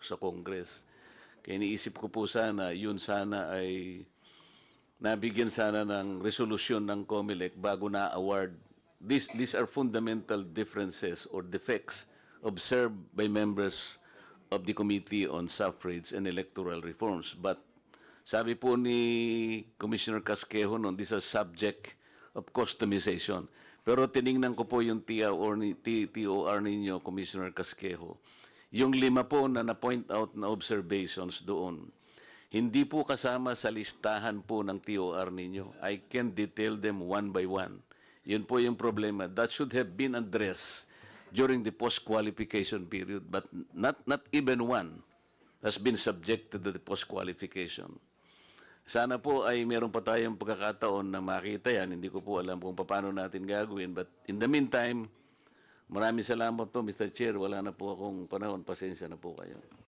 sa Congress. Kaya iniisip ko po sana, yun sana ay nabigyan sana ng resolusyon ng COMELEC bago na-award. These are fundamental differences or defects observed by members of the Committee on Suffrage and Electoral Reforms. But sabi po ni Commissioner Casquejo noon, this is subject of customization. Pero tiningnan ko po yung TOR ninyo, Commissioner Casquejo. Yung 5 po na na-point out na observations doon, hindi po kasama sa listahan po ng TOR ninyo. I can detail them one by one. Yun po yung problema. That should have been addressed during the post-qualification period, but not even one has been subjected to the post-qualification. Sana po ay meron pa tayong pagkakataon na makita yan. Hindi ko po alam kung paano natin gagawin. But in the meantime, maraming salamat po, Mr. Chair. Wala na po akong panahon. Pasensya na po kayo.